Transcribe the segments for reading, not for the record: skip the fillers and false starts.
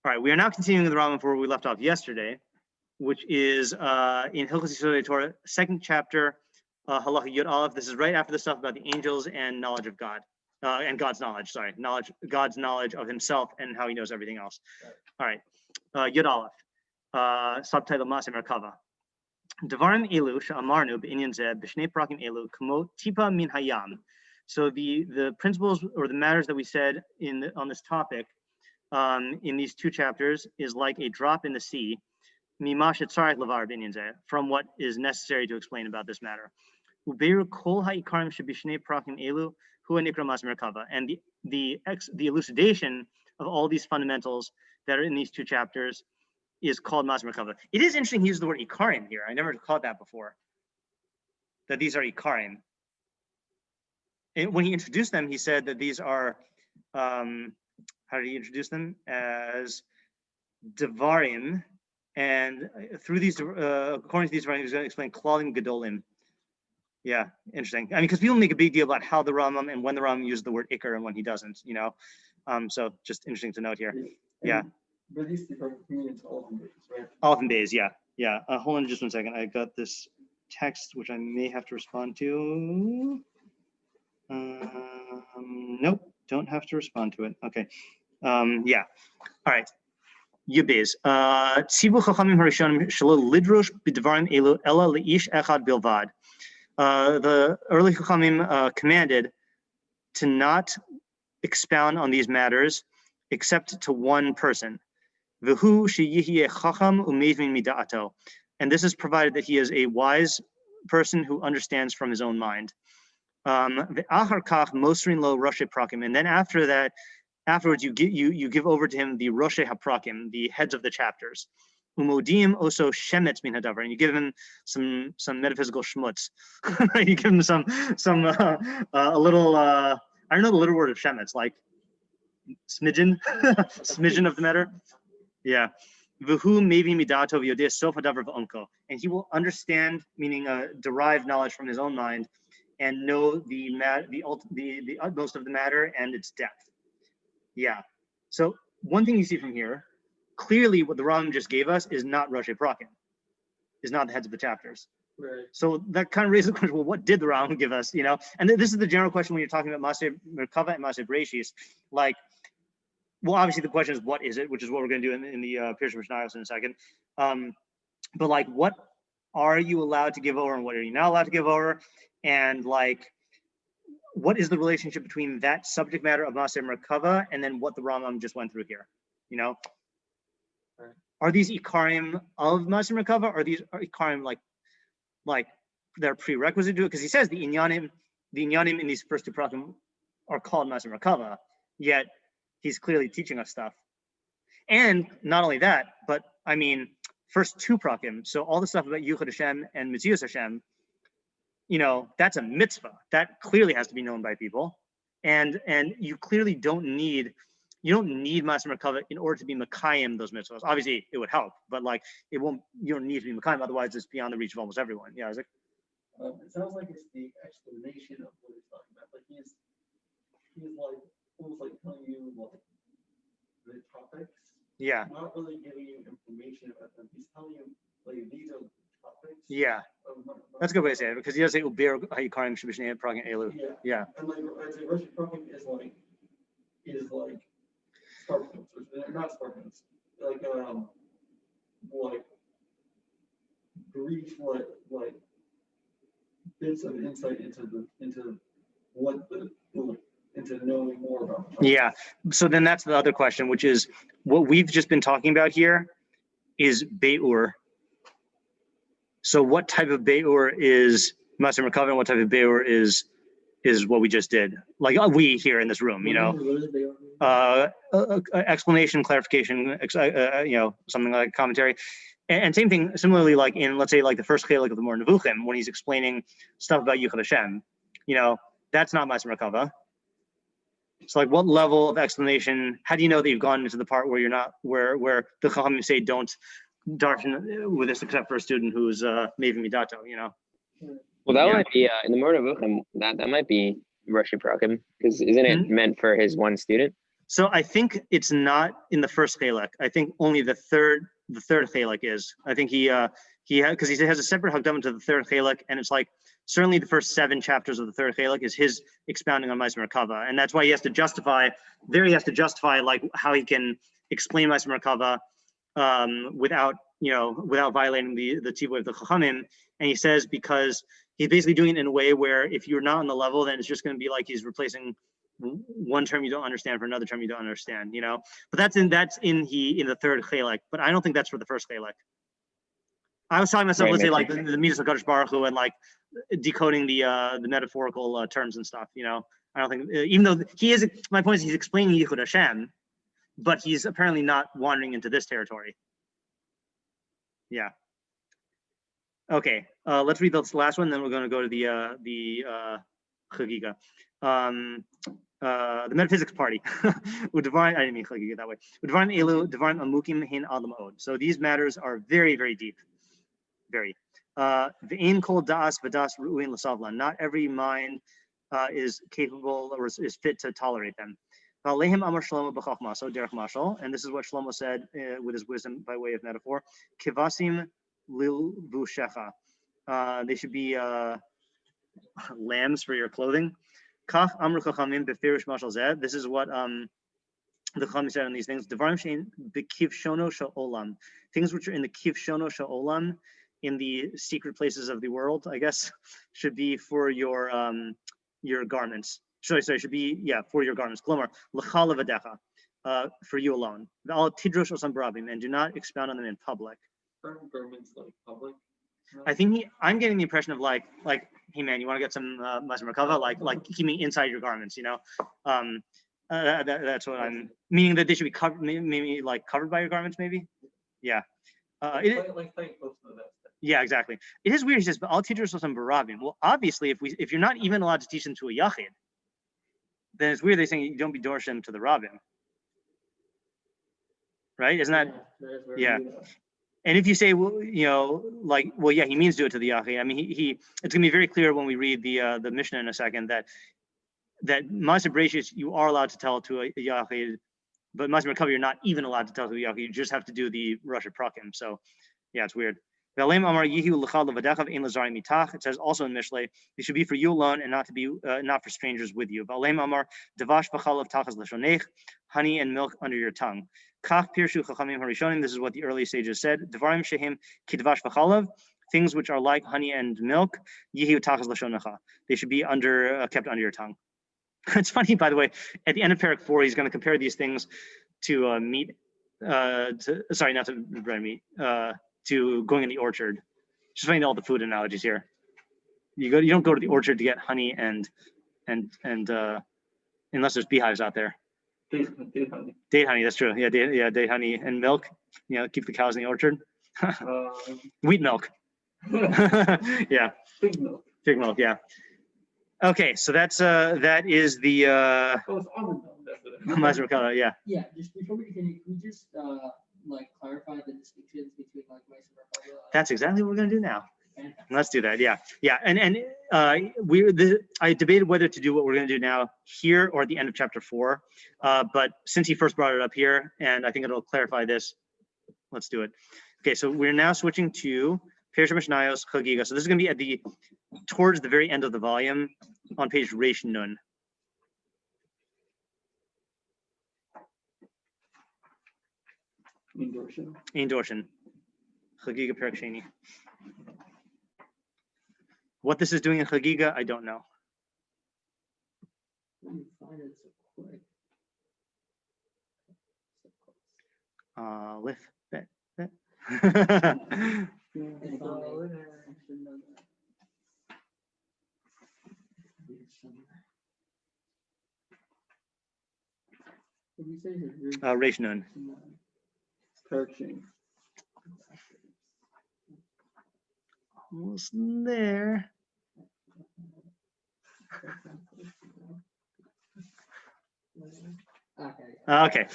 right, we are now continuing the Rambam where we left off yesterday, which is in Hilchos Yesodei Torah, second chapter, Halacha Yud Aleph. This is right after the stuff about the angels and knowledge of God, and God's knowledge. Sorry, God's knowledge of Himself and how He knows everything else. All right, Yud Aleph, subtitle Maaseh Merkavah. Devarim elu she'amarnu be'inyan zeh b'shnei prakim elu kamo tipa min hayam. So the principles or the matters that we said on this topic in these two chapters is like a drop in the sea, from what is necessary to explain about this matter. And the elucidation of all these fundamentals that are in these two chapters is called Maaseh Merkavah. It is interesting he used the word ikarim here. I never caught that before, that these are ikarim. And when he introduced them, he said that these are, how did he introduce them? As devarim. And through these, according to these devarim, he's going to explain klalim gedolim. Yeah, interesting. I mean, because people make a big deal about how the Rambam and when the Rambam uses the word ikar and when he doesn't, you know. So just interesting to note here. Yeah. But these different meanings, Aleph Beis, right? Aleph Beis, yeah. Yeah. Hold on just 1 second. I got this text which I may have to respond to. Nope, don't have to respond to it. Okay. Yeah. All right. Yubez. Tzivu chachamim harishonim shelo lidrosh b'dvarim elu ela leish echad bilvad. The early chachamim commanded to not expound on these matters except to one person. V'hu sheyihyeh chacham u'mevin mida'ato. And this is provided that he is a wise person who understands from his own mind. And then after that, afterwards you give over to him the Roshei HaPrakim, the heads of the chapters. Umodim also shemetz min hadavar, and you give him some metaphysical schmutz. You give him some a little I don't know the little word of shemetz, like smidgen, smidgen of the matter. Yeah. V'hu mevi midato v'yodeh sof hadavar v'onko, and he will understand, meaning derive knowledge from his own mind, and know the utmost of the matter and its depth. Yeah. So one thing you see from here, clearly what the Rambam just gave us is not Roshei Prakim, is not the heads of the chapters. Right. So that kind of raises the question, well, what did the Rambam give us? You know, and this is the general question when you're talking about Maaseh Merkavah and Maaseh Bereishis. Like, well, obviously the question is, what is it? Which is what we're going to do in the פירוש משנה in a second. But like, what are you allowed to give over and what are you not allowed to give over? And like, what is the relationship between that subject matter of Maaseh Merkavah and then what the Rambam just went through here? You know, right. Are these ikarim of Maaseh Merkavah? Are these ikarim like they're prerequisite to it? Because he says the inyanim in these first two prakim are called Maaseh Merkavah, yet he's clearly teaching us stuff. And not only that, but I mean, first two prakim, so all the stuff about Yuchad Hashem and Metzius Hashem, you know, that's a mitzvah. That clearly has to be known by people. And you clearly don't need Maaseh Merkavah in order to be Mekayim those mitzvahs. Obviously, it would help, but like you don't need to be Mekayim, otherwise it's beyond the reach of almost everyone. Yeah, Isaac? It sounds like it's the explanation of what he's talking about. Like he's like almost like telling you like the topics. Yeah. Not really giving you information about them. He's telling you like these are topics. Yeah. That's a good way to say it, because he does say Uber Hayikarim Shabishne Pragan Elu. Yeah. Yeah. And like I'd say Roshei Prakim is like sparkles, or not sparkles, like brief like bits of insight into what the into knowing more about the topic. Yeah. So then that's the other question, which is what we've just been talking about here is beur. So what type of beur is Maaseh Merkavah and what type of beur is what we just did? Like we here in this room, you know, explanation, clarification, you know, something like commentary. And same thing, similarly, like in, let's say, like the first chelik of the Moreh Nevuchim, when he's explaining stuff about Yuchad Hashem, you know, that's not Maaseh Merkavah. So like what level of explanation, how do you know that you've gone into the part where you're not, where the Chachamim say don't darshan with this except for a student who's Mevi Midato, you know? Well, that might be, in the Moreh Nevuchim, that might be Roshei Prakim, because isn't it meant for his one student? So I think it's not in the first chelek. I think only the third chelek is. I think he because he has a separate hakdama to the third chelek, and it's like certainly the first 7 chapters of the third chelek is his expounding on Maaseh Merkavah, and that's why he has to justify like how he can explain Maaseh Merkavah without violating the tivui of the chachamim. And he says because he's basically doing it in a way where if you're not on the level, then it's just going to be like he's replacing one term you don't understand for another term you don't understand, But that's in the third chelek. But I don't think that's for the first chelek. I was telling myself, let's say like the Midas of Kadosh Baruch Hu and like decoding the metaphorical terms and stuff. I don't think, even though he is, my point is he's explaining Yichud Hashem, but he's apparently not wandering into this territory. Yeah. Okay. Let's read this last one, then we're going to go to the Chagigah. The metaphysics party. I didn't mean Chagigah that way. So these matters are very, very deep. Very. Not every mind is capable or is fit to tolerate them. And this is what Shlomo said with his wisdom by way of metaphor. Kivasim lilvushecha. They should be lambs for your clothing. Kach amru chachamim befirush mashal zeh. This is what the chachamim said on these things. Devarim shein bekivshono sha'olam. Things which are in the kivshono sha'olam, in the secret places of the world, I guess, should be for your garments. Sorry, should be for your garments. Klomar l'chal levadecha, for you alone. V'al tidrosh osam barabim, and do not expound on them in public. Garments like public. I think I'm getting the impression of like, hey man, you want to get some Maaseh Merkavah, like keep me inside your garments, that's what I'm meaning, that they should be covered, maybe like covered by your garments, maybe. Yeah. Yeah, exactly. It is weird. He says, but I'll teach you some barabim. Well, obviously, if you're not even allowed to teach them to a yachid, then it's weird they're saying you don't be dorshim to the rabbim. Right? Isn't that? Yeah. And if you say, well, he means do it to the yachid. I mean, it's going to be very clear when we read the Mishnah in a second that Maaseh Bereishis you are allowed to tell to a yachid, but Maaseh Merkavah you're not even allowed to tell to a yachid. You just have to do the Rosh Prakim. So, yeah, it's weird. It says also in Mishlei, it should be for you alone and not to be not for strangers with you. Honey and milk under your tongue. This is what the early sages said. Things which are like honey and milk, they should be kept under your tongue. It's funny, by the way, at the end of Parak 4, he's going to compare these things to meat. Not to bread meat. To going in the orchard. Just finding all the food analogies here. You don't go to the orchard to get honey and unless there's beehives out there. Date honey, that's true. Yeah, date honey and milk. Keep the cows in the orchard. Wheat milk. Yeah. Pig milk. Pig milk, yeah. Okay, so that is the Maaseh Merkavah, yeah. Yeah, just before we continue, can we just clarify the distinctions between Maaseh Merkavah? That's exactly what we're going to do now. Let's do that. Yeah. And I debated whether to do what we're going to do now here or at the end of chapter 4. But since he first brought it up here, and I think it'll clarify this, let's do it. Okay, so we're now switching to פירוש המשניות, Chagigah. So this is going to be towards the very end of the volume on page Reish Nun. Ein Dorshan. Chagigah Perek Sheni. What this is doing in Chagigah, I don't know. Lift that. Reish Nun. Almost there. Okay.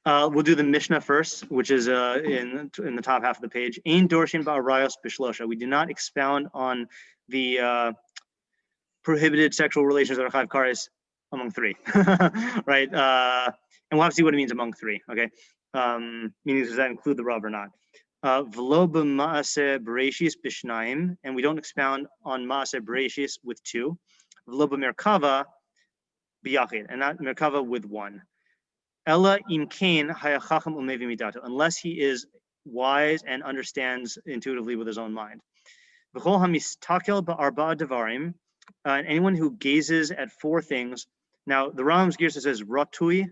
We'll do the Mishnah first, which is in the top half of the page. Ein dorshin ba'arayos b'shlosha. We do not expound on the prohibited sexual relations that are chayv kares among 3, right? and we'll have to see what it means among three. Okay, meaning does that include the Rav or not? V'lo b'Maaseh Bereishis b'shnayim, and we don't expound on Maaseh Bereishis with two. V'lo b'Merkavah b'yachid, and not Merkavah with one. Ella im kain hayachacham umevi midato, unless he is wise and understands intuitively with his own mind. V'chol hamistakel ba'arba'a devarim, and anyone who gazes at four things. Now the Rambam's Girsa says ratui.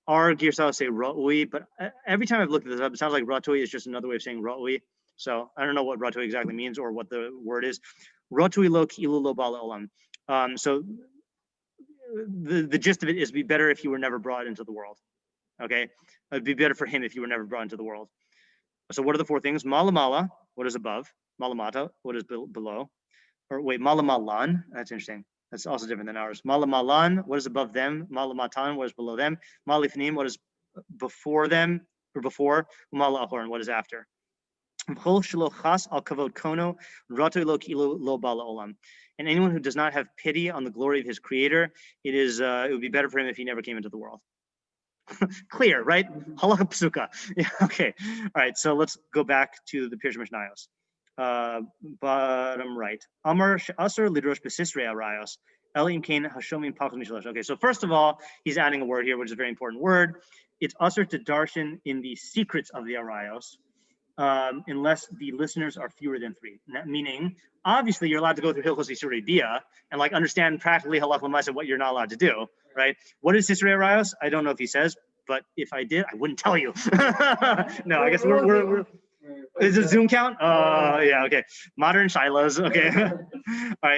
Our Girsa say ra'ui, but every time I've looked at this up, it sounds like ratui is just another way of saying ra'ui. So I don't know what ratui exactly means or what the word is. Ratui lo ki'ilu lo ba'al olam. So the gist of it is, be better if you were never brought into the world. Okay, it'd be better for him if you were never brought into the world. So what are the four things? Malamala, what is above? Malamata, what is below? Or wait, malamalan. That's interesting. That's also different than ours. Malamalan, what is above them? Malamatan, what is below them? Malifnim, what is before them or before? Malahorn, what is after? And anyone who does not have pity on the glory of his creator, it would be better for him if he never came into the world. Clear, right? Halakha psuka. Yeah, okay. All right, so let's go back to the Pirush Mishnayos. Bottom right. Amar she'asar lidrosh b'sisrei arayos. Elim kain hashomim pachas mishalosh. Okay, so first of all, he's adding a word here, which is a very important word. It's asar to darshan in the secrets of the arayos, unless the listeners are fewer than three. Meaning, obviously, you're allowed to go through Hilchos Yesodei and like understand practically halakha Maaseh what you're not allowed to do, right? What is Sisrei Arayos? I don't know if he says, but if I did, I wouldn't tell you. No, I guess we're is it Zoom count? Yeah, okay. Modern Shilohs, okay. All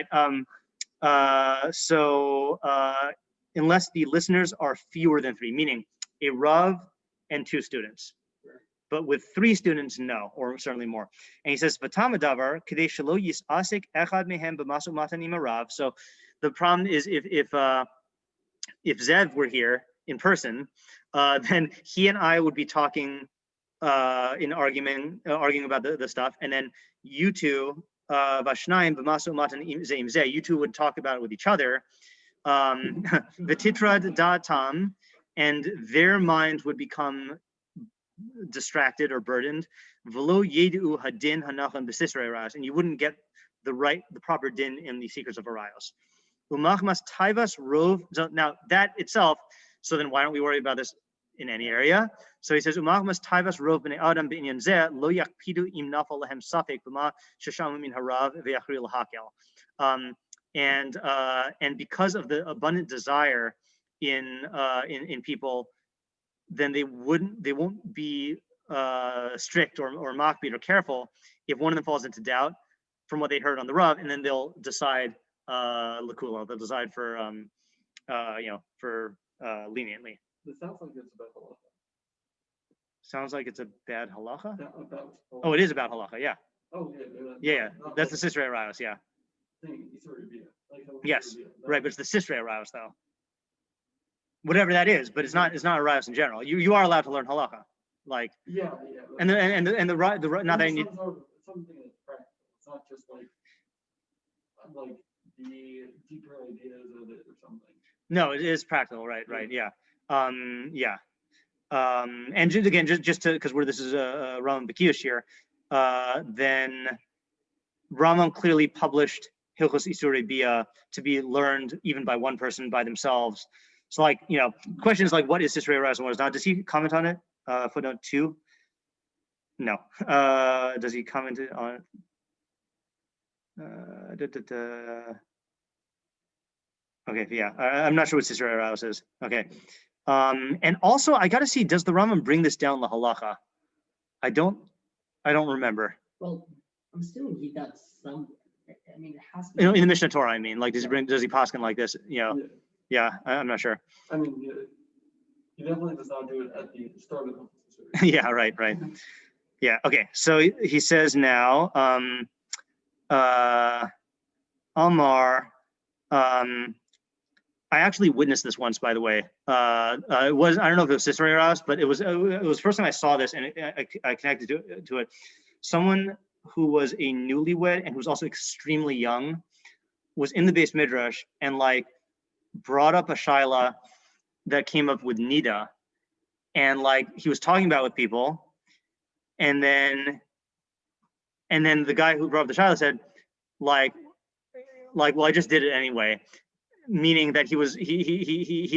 right. So unless the listeners are fewer than three, meaning a Rav and two students. But with three students, no, or certainly more. And he says, "V'tamadavar kadei shelo yisasik echad mehem b'masu matanim arav." So the problem is if Zev were here in person, then he and I would be talking in arguing about the stuff, and then you two, Vashnayim b'masu matanim zeim zeh, you two would talk about it with each other. V'titrad da'atam, and their mind would become distracted or burdened, and you wouldn't get the proper din in the secrets of arayos. Now that itself, so then why don't we worry about this in any area? So he says, and because of the abundant desire in people, then they won't be strict or makbid or careful if one of them falls into doubt from what they heard on the Rav, and then they'll decide lakula. They'll decide for leniently. It sounds like it's about halacha. Sounds like it's a bad halacha. Yeah, about halacha. Oh, it is about halacha. Yeah. Oh Yeah. That's the Sisrei Arayos. Yeah. Yes. Right, but it's the Sisrei Arayos though. Whatever that is, but it's not Arayos in general. You are allowed to learn halacha, like yeah. And the not that you need something that's practical. It's not just like the deeper ideas of it or something. No, it is practical, right? Yeah. And just to, because this is a Rambam bekius here, then Rambam clearly published Hilchos Yesodei to be learned even by one person by themselves. So questions like what is Sisrei Arayos and what is not? Does he comment on it? Footnote 2? No. Does he comment on it? Okay, yeah. I'm not sure what Sisrei Arayos is. Okay. And also I gotta see, does the Rambam bring this down the halacha? I don't remember. Well, I'm assuming he does some. I mean, it has to be in the Mishneh Torah, I mean, like does he paskin like this? Yeah, I'm not sure. I mean, he definitely does not do it at the start of the Yeah, right. Yeah, okay. So he says now, Amar, I actually witnessed this once, by the way. I don't know if it was Sisrei Arayos, but it was the first time I saw this, and I connected to it. Someone who was a newlywed and who was also extremely young was in the Beis Midrash and brought up a shaila that came up with nida, and like he was talking about with people, and then the guy who brought up the child said, like, well, I just did it anyway, meaning that he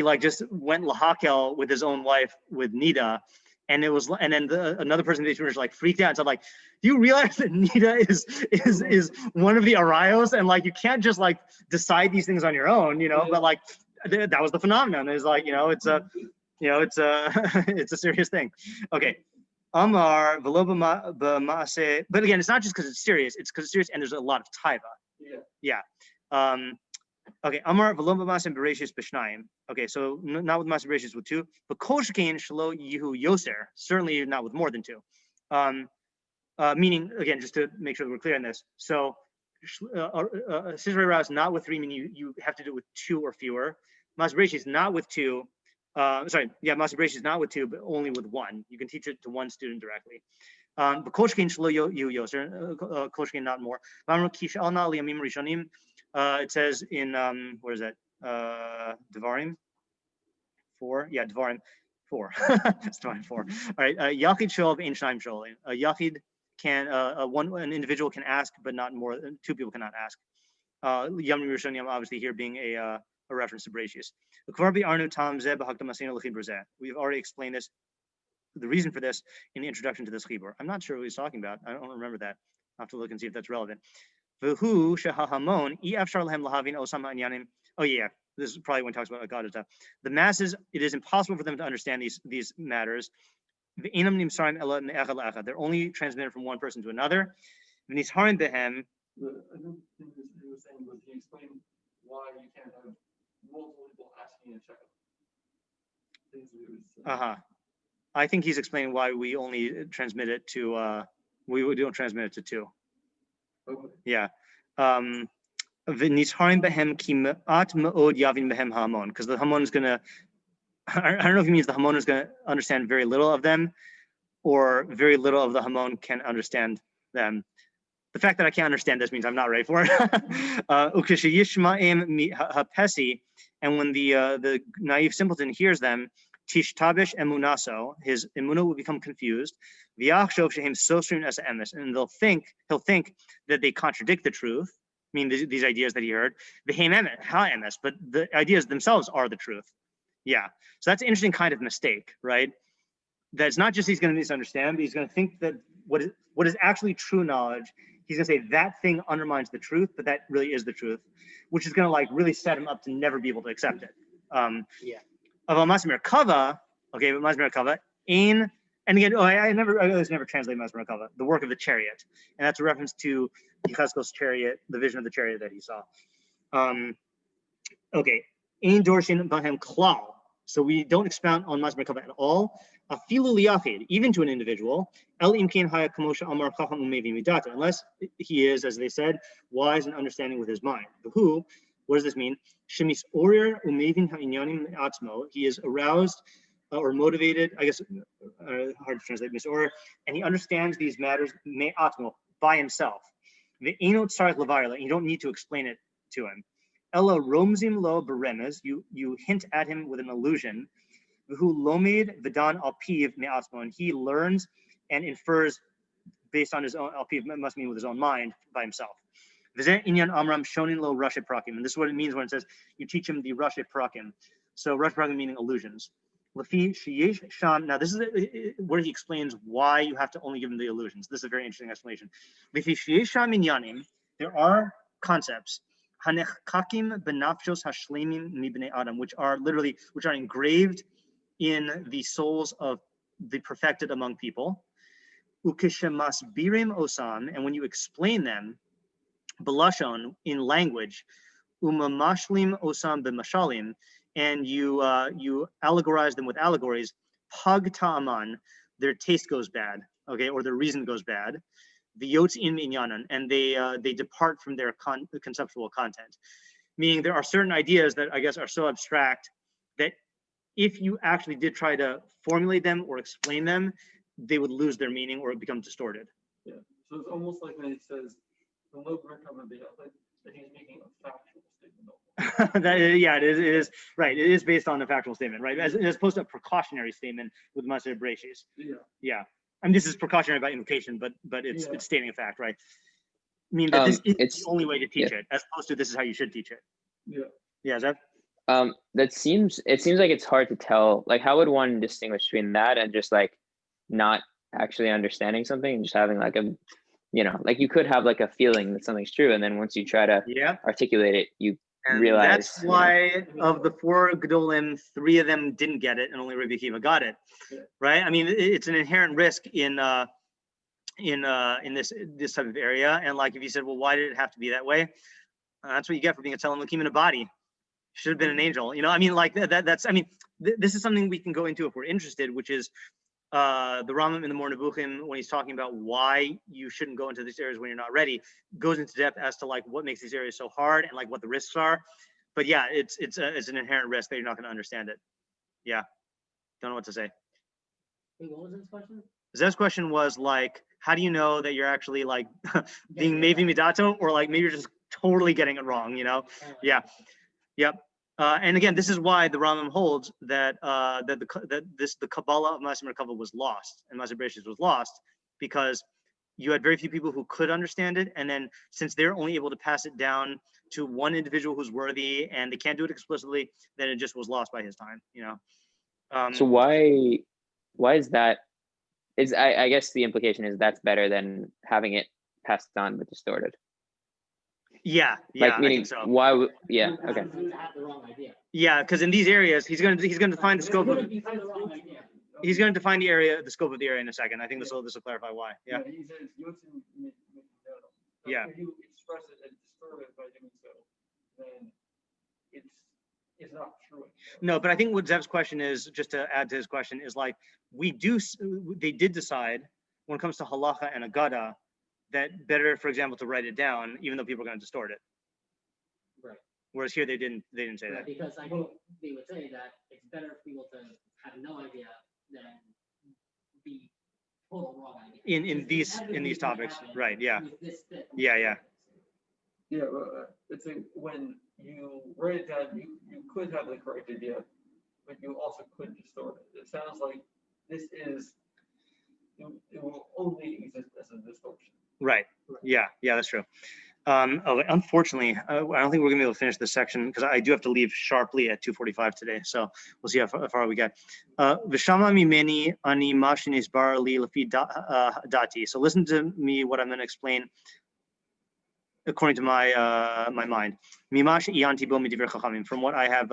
like just went lahakel with his own wife with nida, and it was, and then another person in the church like freaked out and said, like, do you realize that nida is one of the arayos, and like you can't just like decide these things on your own, you know? But like that was the phenomenon. It's like, it's a it's a serious thing. Okay. Amar v'lo b'maaseh, but again, it's not just because it's serious, it's because it's serious and there's a lot of taiva. Yeah. Okay, Amar v'lo b'Maaseh Bereishis b'shnayim. Okay, so not with Maaseh Bereishis with 2, but kol shekain shelo yihu yoser, certainly not with more than 2. Meaning, again, just to make sure that we're clear on this. So, Sizrei Ra is not with 3, meaning you have to do it with 2 or fewer. Maaseh Bereishis not with 2. Maaseh Bereishis not with 2, but only with 1. You can teach it to 1 student directly. But kol shekain shelo yihu yoser, kol shekain not more. It says in where is that? Devarim 4. Yeah, Devarim 4. It's Devarim 4. All right. Yachid shol ein shnayim shol. A yachid can an individual can ask, but not more than 2 people cannot ask. Yamim Rishonim obviously here being a reference to Bereishis. We've already explained this, the reason for this, in the introduction to this chibur. I'm not sure what he's talking about. I don't remember that. I'll have to look and see if that's relevant. Oh yeah, this is probably when he talks about God. The masses, it is impossible for them to understand these matters. They're only transmitted from one person to another. I don't think he was saying, but he explained why you can't have multiple people asking a child. I think he's explaining why we only transmit it to we don't transmit it to 2. Okay. Yeah. Because the hamon is gonna, I don't know if he means the hamon is gonna understand very little of them, or very little of the hamon can understand them. The fact that I can't understand this means I'm not ready for it. And when the naive simpleton hears them, tishtabish emunaso, his emuna will become confused. And he'll think that they contradict the truth. I mean, these ideas that he heard, but the ideas themselves are the truth. Yeah. So that's an interesting kind of mistake, right? That's not just he's going to misunderstand, but he's going to think that what is actually true knowledge, he's going to say that thing undermines the truth, but that really is the truth, which is going to like really set him up to never be able to accept it. Of Maaseh Merkavah, okay, but Maaseh Merkavah, and again, I never translate Maaseh Merkavah, the work of the chariot, and that's a reference to Yechezkel's chariot, the vision of the chariot that he saw. Okay, ein dorshin bahem klal. So we don't expound on Maaseh Merkavah at all. Afilu liyachid, even to an individual, el imkein haya kamosha amar chacham umevi midata, unless he is, as they said, wise and understanding with his mind. But who? What does this mean? Shemis orir umevin ha'inyanim atzmo. He is aroused or motivated. I guess hard to translate misorir, and he understands these matters me atmo by himself. The enot tzarich levarla. You don't need to explain it to him. Ella romzim lo beremez. You hint at him with an illusion. Who lomed v'dan alpiv me'atzmo, and he learns and infers based on his own alpiv, must mean with his own mind by himself. V'zeh inyan amram shonin lo rashe prakim, and this is what it means when it says you teach him the rashe prakim. So rashe prakim meaning illusions. Lafi sheyesh sham. Now this is where he explains why you have to only give him the illusions. This is a very interesting explanation. Lafi sheyesh sham inyanim, there are concepts hanechkakim benafshos hashlemim mibnei adam, which are engraved in the souls of the perfected among people. Ukishemas birim osam, and when you explain them, belashon, in language, umamashlim osam b'mashalim, and you allegorize them with allegories, pag ta'aman, their taste goes bad, okay, or their reason goes bad. The yotz in minyanan, and they depart from their conceptual content. Meaning there are certain ideas that I guess are so abstract that if you actually did try to formulate them or explain them, they would lose their meaning or become distorted. Yeah. So it's almost like when he says, that he's making a factual statement. Yeah, it is right. It is based on a factual statement, right? As opposed to a precautionary statement with Maaseh Bereishis. Yeah. Yeah, I mean, this is precautionary by implication, but it's Yeah. it's stating a fact, right? I mean that this is It's the only way to teach it, as opposed to this is how you should teach it. Yeah. Yeah, Zev? it seems like it's hard to tell. Like, how would one distinguish between that and just like not actually understanding something and just having like a, like you could have like a feeling that something's true, and then once you try to Yeah. articulate it, you And realize. that's why of the 4 Gedolim, 3 of them didn't get it, and only Rabbi Akiva got it, right? I mean, it's an inherent risk in this type of area. And like, if you said, well, why did it have to be that way? That's what you get for being a Tzelem Elokim in a body. Should have been an angel. I mean, like that's. I mean, this is something we can go into if we're interested, which is the Rambam in the Moreh when he's talking about why you shouldn't go into these areas when you're not ready, goes into depth as to like what makes these areas so hard and like what the risks are. But yeah, it's an inherent risk that you're not going to understand it. Yeah, don't know what to say. Wait, what was his question? Zev's question was like, how do you know that you're actually like being maybe midato, or like maybe you're just totally getting it wrong? Yeah, yep. And again, this is why the Rambam holds that the Kabbalah of Maaseh Merkavah was lost and Maaseh Bereishis was lost because you had very few people who could understand it, and then since they're only able to pass it down to one individual who's worthy and they can't do it explicitly, then it just was lost by his time. So why is that? I guess the implication is that's better than having it passed on but distorted. Yeah, Like, I meaning think so. why? Yeah, okay. Have the wrong idea. Yeah, because in these areas, he's going to define the scope of. You find the wrong idea. He's going to define the scope of the area in a second. I think this will clarify why. Yeah. He says Yeah. If you express it and distort it by doing so, then it's not true. No, but I think what Zev's question is, just to add to his question, is like they did decide when it comes to halacha and agada that better, for example, to write it down, even though people are going to distort it. Right. Whereas here they didn't say Right, that. because I think they would say that it's better for people to have no idea than be total wrong idea. In these topics, right? Yeah. With this thing. Yeah. Yeah, it's when you write it down, you could have the correct idea, but you also could distort it. It sounds like this is, it will only exist as a distortion. Right. Yeah, that's true. Unfortunately, I don't think we're gonna be able to finish this section because I do have to leave sharply at 2:45 today. So we'll see how far we get. V'shama mimeni ani mashinis bar li lafi dati. So listen to me, what I'm going to explain according to my my mind. Mimash iyanti bo midivir chachamim, from what I have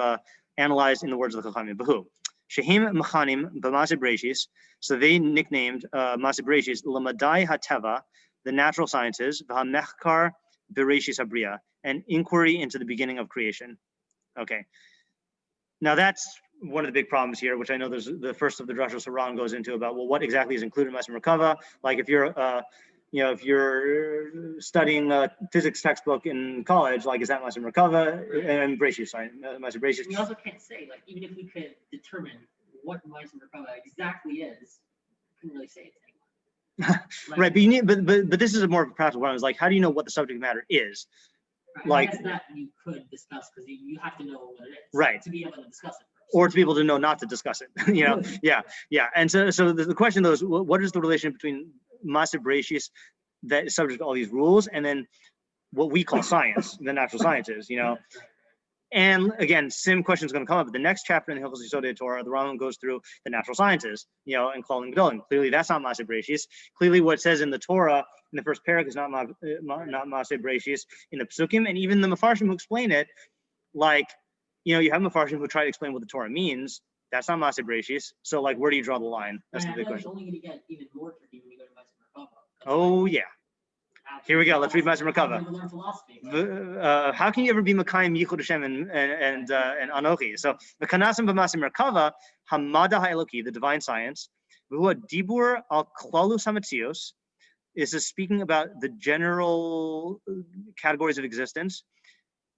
analyzed in the words of the chachamim. Behu shehim mechanim b'Maaseh Bereishis. So they nicknamed Maaseh Bereishis lamadai hateva, the natural sciences, v'hamechkar Bereishis habriya, and inquiry into the beginning of creation. Okay. Now that's one of the big problems here, which I know there's the first of the drashos Haran goes into about, well, what exactly is included in Maaseh Merkavah? Like if you're, if you're studying a physics textbook in college, like is that Maaseh Merkavah and Bereishis? Sorry, Maaseh Bereishis. We also can't say, like, even if we could determine what Maaseh Merkavah exactly is, we couldn't really say it anymore. Like, Right, but you need, but this is a more practical one. It's like, how do you know what the subject matter is? Like that you could discuss because you have to know what it is, right, to be able to discuss it first. Or to be able to know not to discuss it. Yeah. And so the question though is, what is the relation between Maaseh Bereishis that is subject to all these rules, and then what we call science, the natural sciences, And again, same question is going to come up. The next chapter in the Hilchos Yesodei Torah, the Rambam goes through the natural sciences, and calling Gedolim. Clearly, that's not Maaseh Bereishis. Clearly, what it says in the Torah in the first parak is not Maaseh Bereishis in the Pesukim, and even the Mefarshim who explain it, like, you have Mefarshim who try to explain what the Torah means. That's not Maaseh Bereishis. So, like, where do you draw the line? That's the big question. It's only going to get even more tricky when you go to Maaseh Merkavah. Oh yeah. Here we go. Let's read Maaseh Merkavah. How can you ever be Makayim Yichud Hashem and Anochi? So the Kanasim b'Maaseh Merkavah, Hamada Ha'eloki, the divine science, V'hu Dibur al Klalus Hametzios, is speaking about the general categories of existence,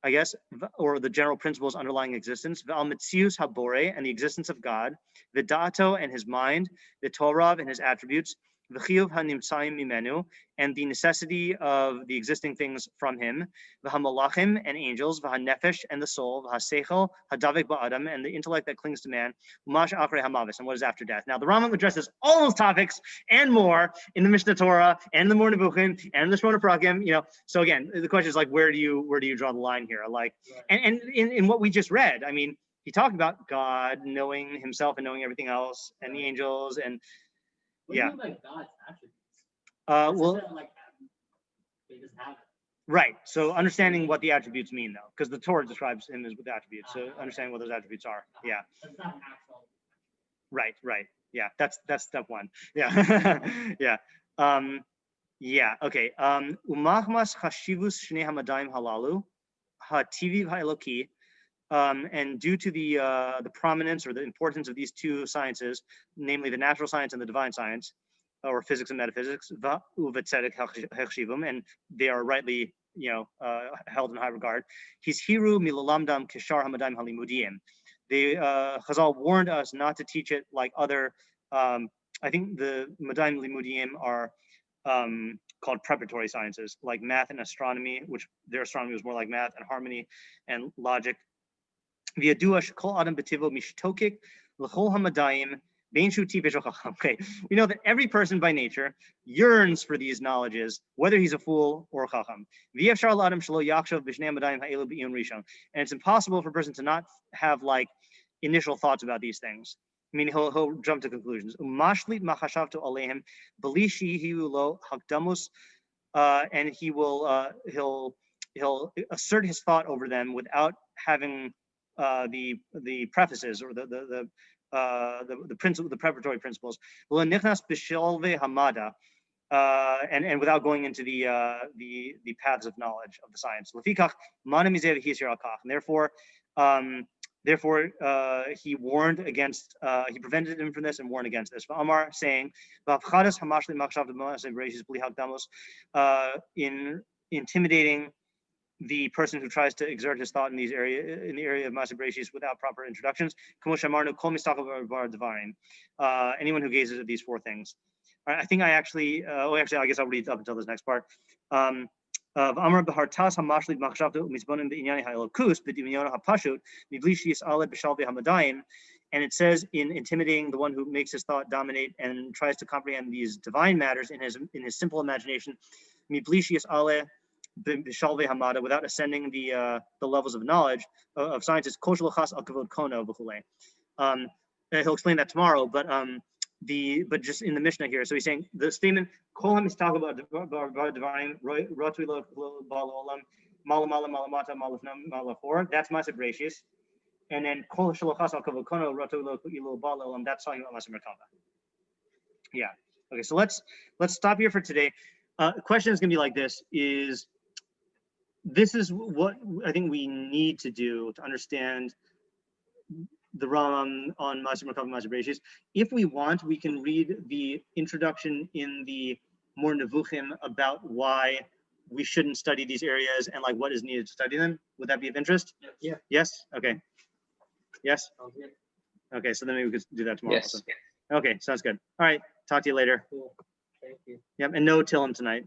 I guess, or the general principles underlying existence. V'al Metzius HaBoreh, and the existence of God. V'Dato, and his mind. V'Torah, and his attributes. v'chiyuv hanimtzaim mimenu, and the necessity of the existing things from him, v'hamalachim, and angels, v'hanefesh, and the soul, v'haseichel, hadavik ba'adam, and the intellect that clings to man, umash achrei hamavis, and what is after death. Now the Rambam addresses all those topics and more in the Mishneh Torah and the Moreh and the Shmona Prakim. So again, the question is like, where do you draw the line here? Like, and in what we just read, I mean, he talked about God knowing himself and knowing everything else, and the angels, and What do you mean by God's attributes? well, Like, they just have it. right. So understanding what the attributes mean, though, because the Torah describes him as with attributes. So understanding what those attributes are. Yeah. That's not an actual. Right. Yeah. That's step one. Yeah. Yeah. Yeah. Okay. Umachmas chashivus shnei hamadayim halalu hativiv ha'eloki. And due to the prominence or the importance of these two sciences, namely the natural science and the divine science, or physics and metaphysics, and they are rightly, held in high regard. His hiru milalamdam kishar hamadayim halimudim. They Chazal warned us not to teach it like other. I think the madayim limudim are called preparatory sciences, like math and astronomy, which their astronomy was more like math, and harmony and logic. Okay, we know that every person by nature yearns for these knowledges, whether he's a fool or a chacham. And it's impossible for a person to not have like initial thoughts about these things. I mean, he'll jump to conclusions. And he'll assert his thought over them without having the prefaces or the preparatory principles, and without going into the paths of knowledge of the science. And therefore, he warned against, he prevented him from this and warned against this. Amar, saying, in intimidating the person who tries to exert his thought in the area of Maaseh Bereishis without proper introductions. Anyone who gazes at these four things. I think I actually, I guess I'll read up until this next part. And it says in intimidating the one who makes his thought dominate and tries to comprehend these divine matters in his simple imagination, without ascending the levels of knowledge of sciences. He'll explain that tomorrow, but just in the Mishnah here. So he's saying the statement Kol is talking about that's Maaseh Bereishis, and then Kol Shalochas Al Kavod Kono that's talking about Maaseh Merkavah. Yeah. Okay. So let's stop here for today. The question is going to be like this: This is what I think we need to do to understand the Rambam on Maaseh Merkavah and Maaseh Bereishis. If we want, we can read the introduction in the Moreh Nevuchim about why we shouldn't study these areas and like what is needed to study them. Would that be of interest? Yeah. Yes? Okay. Yes? Okay, so then maybe we could do that tomorrow. Yes. Also. Okay, sounds good. All right, talk to you later. Cool. Thank you. Yep, and no Tillim tonight.